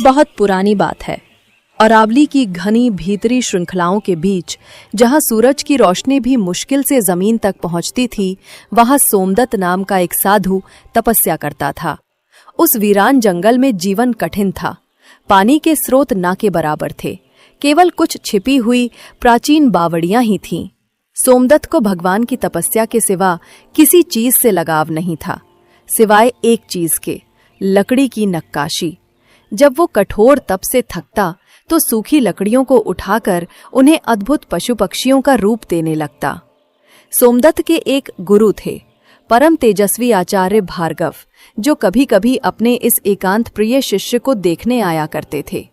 बहुत पुरानी बात है। अरावली की घनी भीतरी श्रृंखलाओं के बीच, जहां सूरज की रोशनी भी मुश्किल से जमीन तक पहुंचती थी, वहां सोमदत्त नाम का एक साधु तपस्या करता था। उस वीरान जंगल में जीवन कठिन था। पानी के स्रोत ना के बराबर थे, केवल कुछ छिपी हुई प्राचीन बावड़ियां ही थीं। सोमदत्त को भगवान की तपस्या के सिवा किसी चीज से लगाव नहीं था, सिवाय एक चीज के, लकड़ी की नक्काशी। जब वो कठोर तप से थकता तो सूखी लकड़ियों को उठाकर उन्हें अद्भुत पशु पक्षियों का रूप देने लगता। सोमदत्त के एक गुरु थे, परम तेजस्वी आचार्य भार्गव, जो कभी कभी अपने इस एकांत प्रिय शिष्य को देखने आया करते थे।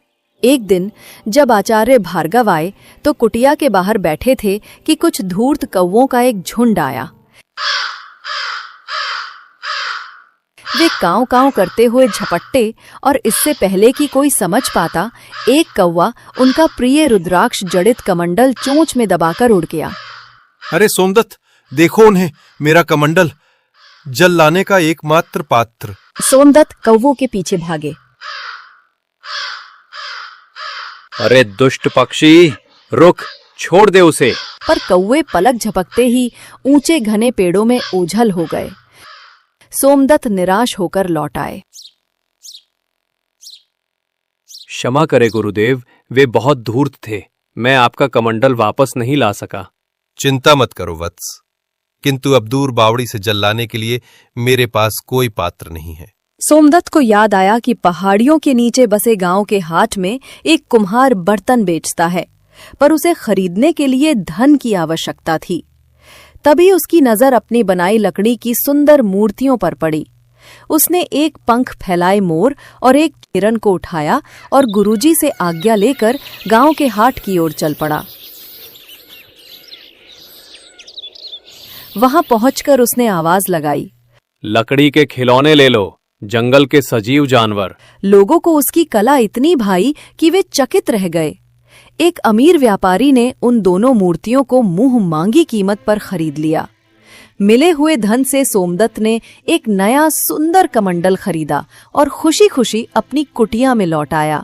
एक दिन जब आचार्य भार्गव आए तो कुटिया के बाहर बैठे थे कि कुछ धूर्त कौवों का एक झुंड आया। वे कांव कांव करते हुए झपट्टे और इससे पहले कि कोई समझ पाता, एक कौवा उनका प्रिय रुद्राक्ष जड़ित कमंडल चोंच में दबाकर उड़ गया। अरे सोमदत्त, देखो उन्हें, मेरा कमंडल, जल लाने का एकमात्र पात्र। सोमदत्त कौवों के पीछे भागे। अरे दुष्ट पक्षी, रुक, छोड़ दे उसे। पर कौवे पलक झपकते ही ऊंचे घने पेड़ों में ओझल हो गए। सोमदत्त निराश होकर लौट आए। क्षमा करे गुरुदेव, वे बहुत धूर्त थे। मैं आपका कमंडल वापस नहीं ला सका। चिंता मत करो वत्स, किंतु अब दूर बावड़ी से जल लाने के लिए मेरे पास कोई पात्र नहीं है। सोमदत्त को याद आया कि पहाड़ियों के नीचे बसे गांव के हाट में एक कुम्हार बर्तन बेचता है, पर उसे खरीदने के लिए धन की आवश्यकता थी। तभी उसकी नजर अपनी बनाई लकड़ी की सुंदर मूर्तियों पर पड़ी। उसने एक पंख फैलाए मोर और एक हिरन को उठाया और गुरुजी से आज्ञा लेकर गांव के हाट की ओर चल पड़ा। वहां पहुंचकर उसने आवाज लगाई, लकड़ी के खिलौने ले लो, जंगल के सजीव जानवर। लोगों को उसकी कला इतनी भाई कि वे चकित रह गए। एक अमीर व्यापारी ने उन दोनों मूर्तियों को मुंह मांगी कीमत पर खरीद लिया। मिले हुए धन से सोमदत्त ने एक नया सुंदर कमंडल खरीदा और खुशी खुशी अपनी कुटिया में लौट आया।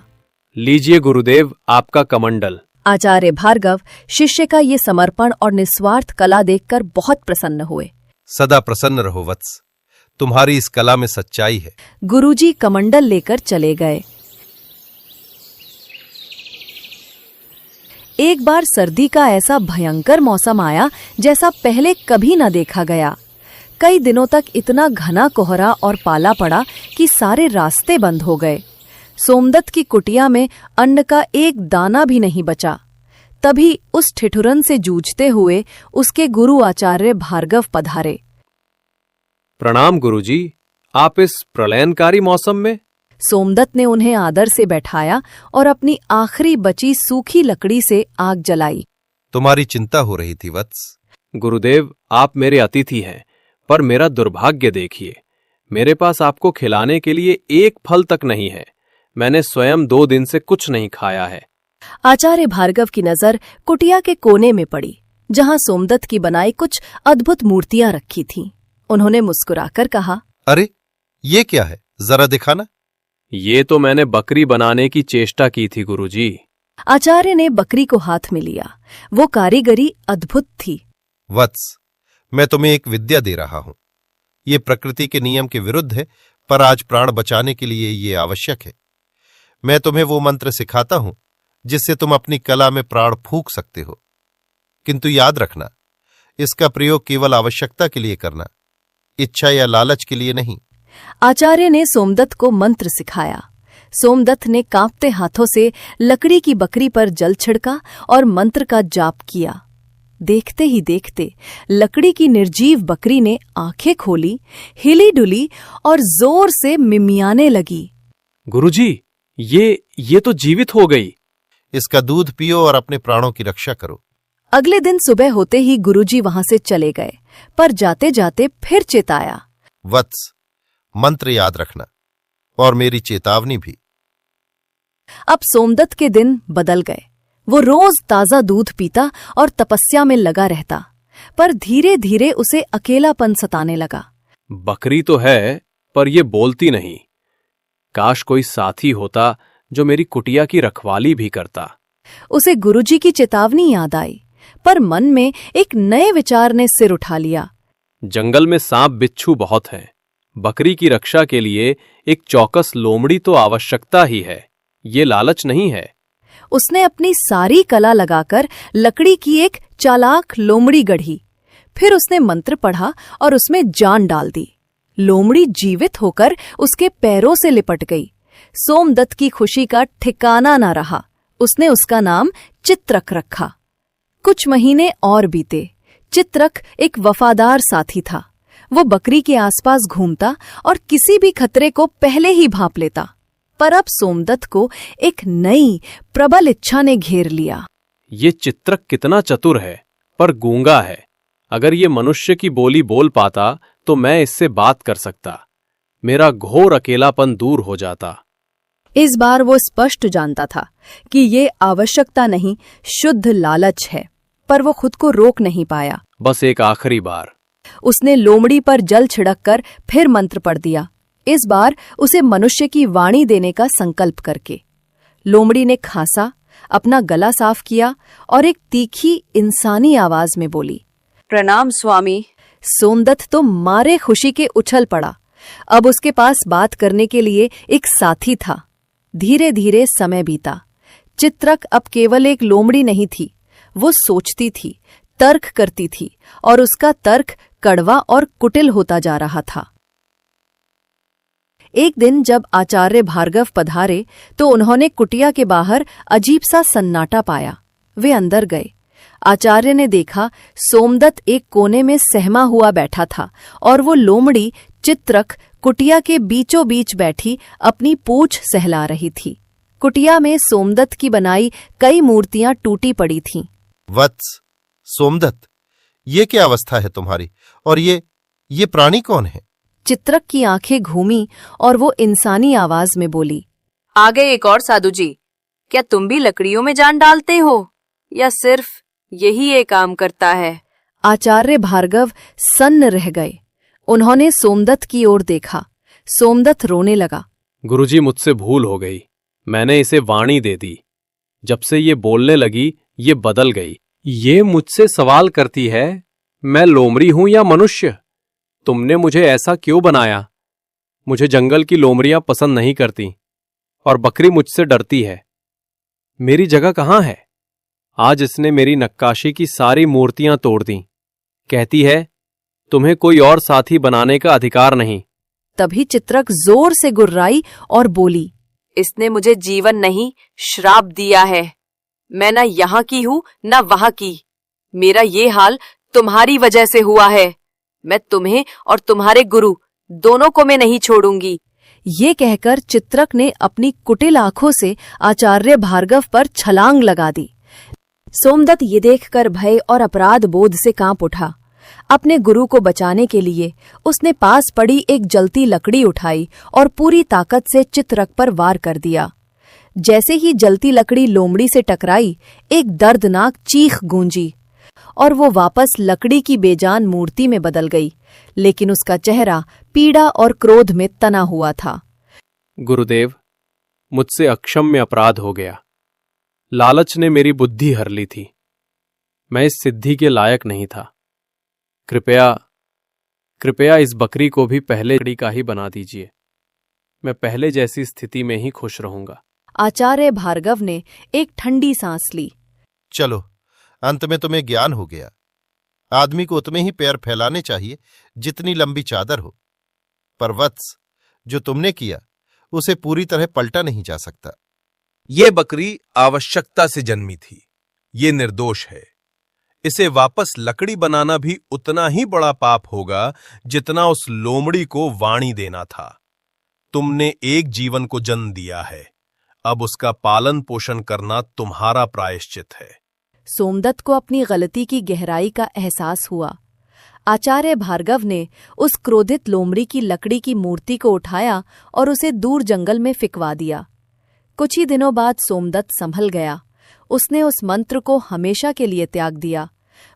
लीजिए गुरुदेव, आपका कमंडल। आचार्य भार्गव शिष्य का ये समर्पण और निस्वार्थ कला देखकर बहुत प्रसन्न हुए। सदा प्रसन्न रहो वत्स, तुम्हारी इस कला में सच्चाई है। गुरुजी कमंडल लेकर चले गए। एक बार सर्दी का ऐसा भयंकर मौसम आया जैसा पहले कभी न देखा गया। कई दिनों तक इतना घना कोहरा और पाला पड़ा कि सारे रास्ते बंद हो गए। सोमदत्त की कुटिया में अन्न का एक दाना भी नहीं बचा। तभी उस ठिठुरन से जूझते हुए उसके गुरु आचार्य भार्गव पधारे। प्रणाम गुरुजी, आप इस प्रलयनकारी मौसम में? सोमदत्त ने उन्हें आदर से बैठाया और अपनी आखिरी बची सूखी लकड़ी से आग जलाई। तुम्हारी चिंता हो रही थी वत्स। गुरुदेव, आप मेरे अतिथि हैं, पर मेरा दुर्भाग्य देखिए, मेरे पास आपको खिलाने के लिए एक फल तक नहीं है। मैंने स्वयं 2 दिन से कुछ नहीं खाया है। आचार्य भार्गव की नजर कुटिया के कोने में पड़ी, जहां सोमदत्त की बनाई कुछ अद्भुत मूर्तियां रखी थीं। उन्होंने मुस्कुराकर कहा, अरे ये क्या है, जरा दिखाना। ये तो मैंने बकरी बनाने की चेष्टा की थी गुरुजी। आचार्य ने बकरी को हाथ में लिया। वो कारीगरी अद्भुत थी। वत्स, मैं तुम्हें एक विद्या दे रहा हूं। ये प्रकृति के नियम के विरुद्ध है, पर आज प्राण बचाने के लिए ये आवश्यक है। मैं तुम्हें वो मंत्र सिखाता हूं जिससे तुम अपनी कला में प्राण फूंक सकते हो, किंतु याद रखना, इसका प्रयोग केवल आवश्यकता के लिए करना, इच्छा या लालच के लिए नहीं। आचार्य ने सोमदत्त को मंत्र सिखाया। सोमदत्त ने कांपते हाथों से लकड़ी की बकरी पर जल छिड़का और मंत्र का जाप किया। देखते ही देखते लकड़ी की निर्जीव बकरी ने आंखें खोली, हिली डुली और जोर से मिमियाने लगी। गुरुजी, ये तो जीवित हो गई। इसका दूध पियो और अपने प्राणों की रक्षा करो। अगले दिन सुबह होते ही गुरुजी वहां से चले गए, पर जाते जाते फिर चेताया, वत्स, मंत्र याद रखना और मेरी चेतावनी भी। अब सोमदत्त के दिन बदल गए। वो रोज ताजा दूध पीता और तपस्या में लगा रहता, पर धीरे धीरे उसे अकेलापन सताने लगा। बकरी तो है, पर ये बोलती नहीं। काश कोई साथी होता जो मेरी कुटिया की रखवाली भी करता। उसे गुरुजी की चेतावनी याद आई, पर मन में एक नए विचार ने सिर उठा लिया। जंगल में सांप बिच्छू बहुत हैं। बकरी की रक्षा के लिए एक चौकस लोमड़ी तो आवश्यकता ही है, ये लालच नहीं है। उसने अपनी सारी कला लगाकर लकड़ी की एक चालाक लोमड़ी गढ़ी। फिर उसने मंत्र पढ़ा और उसमें जान डाल दी। लोमड़ी जीवित होकर उसके पैरों से लिपट गई। सोमदत्त की खुशी का ठिकाना न रहा। उसने उसका नाम चित्रक रखा। कुछ महीने और बीते। चित्रक एक वफादार साथी था। वो बकरी के आसपास घूमता और किसी भी खतरे को पहले ही भांप लेता। पर अब सोमदत्त को एक नई प्रबल इच्छा ने घेर लिया। ये चित्रक कितना चतुर है, पर गूंगा है। अगर ये मनुष्य की बोली बोल पाता तो मैं इससे बात कर सकता। मेरा घोर अकेलापन दूर हो जाता। इस बार वो स्पष्ट जानता था कि ये आवश्यकता नहीं, शुद्ध लालच है, पर वो खुद को रोक नहीं पाया। बस एक आखिरी बार। उसने लोमड़ी पर जल छिड़ककर फिर मंत्र पढ़ दिया, इस बार उसे मनुष्य की वाणी देने का संकल्प करके। लोमड़ी ने खांसा, अपना गला साफ किया और एक तीखी इंसानी आवाज में बोली, प्रणाम स्वामी। सोमदत्त तो मारे खुशी के उछल पड़ा। अब उसके पास बात करने के लिए एक साथी था। धीरे धीरे समय बीता। चित्रक अब केवल एक लोमड़ी नहीं थी, वो सोचती थी, तर्क करती थी और उसका तर्क कड़वा और कुटिल होता जा रहा था। एक दिन जब आचार्य भार्गव पधारे तो उन्होंने कुटिया के बाहर अजीब सा सन्नाटा पाया। वे अंदर गए। आचार्य ने देखा सोमदत्त एक कोने में सहमा हुआ बैठा था और वो लोमड़ी चित्रक कुटिया के बीचों बीच बैठी अपनी पूंछ सहला रही थी। कुटिया में सोमदत्त की बनाई कई मूर्तियां टूटी पड़ी थीं। वत्स, सोमदत्त, ये क्या अवस्था है तुम्हारी? और ये प्राणी कौन है? चित्रक की आंखें घूमी और वो इंसानी आवाज में बोली, आ गए एक और साधु जी। क्या तुम भी लकड़ियों में जान डालते हो या सिर्फ यही एक काम करता है? आचार्य भार्गव सन्न रह गए। उन्होंने सोमदत्त की ओर देखा। सोमदत्त रोने लगा। गुरुजी, मुझसे भूल हो गई। मैंने इसे वाणी दे दी। जब से ये बोलने लगी ये बदल गई। ये मुझसे सवाल करती है, मैं लोमड़ी हूं या मनुष्य? तुमने मुझे ऐसा क्यों बनाया? मुझे जंगल की लोमड़ियां पसंद नहीं करती और बकरी मुझसे डरती है। मेरी जगह कहाँ है? आज इसने मेरी नक्काशी की सारी मूर्तियां तोड़ दी। कहती है तुम्हें कोई और साथी बनाने का अधिकार नहीं। तभी चित्रक जोर से गुर्राई और बोली, इसने मुझे जीवन नहीं श्राप दिया है। मैं न यहाँ की हूँ न वहाँ की। मेरा ये हाल तुम्हारी वजह से हुआ है। मैं तुम्हें और तुम्हारे गुरु दोनों को मैं नहीं छोड़ूंगी। ये कहकर चित्रक ने अपनी कुटिल आंखों से आचार्य भार्गव पर छलांग लगा दी। सोमदत्त ये देखकर भय और अपराध बोध से कांप उठा। अपने गुरु को बचाने के लिए उसने पास पड़ी एक जलती लकड़ी उठाई और पूरी ताकत से चित्रक पर वार कर दिया। जैसे ही जलती लकड़ी लोमड़ी से टकराई, एक दर्दनाक चीख गूंजी और वो वापस लकड़ी की बेजान मूर्ति में बदल गई, लेकिन उसका चेहरा पीड़ा और क्रोध में तना हुआ था। गुरुदेव, मुझसे अक्षम्य अपराध हो गया। लालच ने मेरी बुद्धि हर ली थी। मैं इस सिद्धि के लायक नहीं था। कृपया इस बकरी को भी पहले लकड़ी का ही बना दीजिए। मैं पहले जैसी स्थिति में ही खुश रहूंगा। आचार्य भार्गव ने एक ठंडी सांस ली। चलो, अंत में तुम्हें ज्ञान हो गया। आदमी को उतने ही पैर फैलाने चाहिए जितनी लंबी चादर हो। पर वत्स, जो तुमने किया उसे पूरी तरह पलटा नहीं जा सकता। ये बकरी आवश्यकता से जन्मी थी। ये निर्दोष है। इसे वापस लकड़ी बनाना भी उतना ही बड़ा पाप होगा जितना उस लोमड़ी को वाणी देना था। तुमने एक जीवन को जन्म दिया है, अब उसका पालन पोषण करना तुम्हारा प्रायश्चित है। सोमदत्त को अपनी गलती की गहराई का एहसास हुआ। आचार्य भार्गव ने उस क्रोधित लोमड़ी की लकड़ी की मूर्ति को उठाया और उसे दूर जंगल में फिकवा दिया। कुछ ही दिनों बाद सोमदत्त संभल गया। उसने उस मंत्र को हमेशा के लिए त्याग दिया।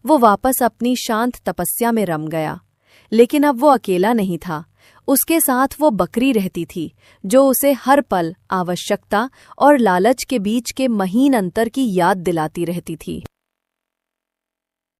वो वापस अपनी शांत तपस्या में रम गया। लेकिन अब वो अकेला नहीं था। उसके साथ वो बकरी रहती थी जो उसे हर पल आवश्यकता और लालच के बीच के महीन अंतर की याद दिलाती रहती थी।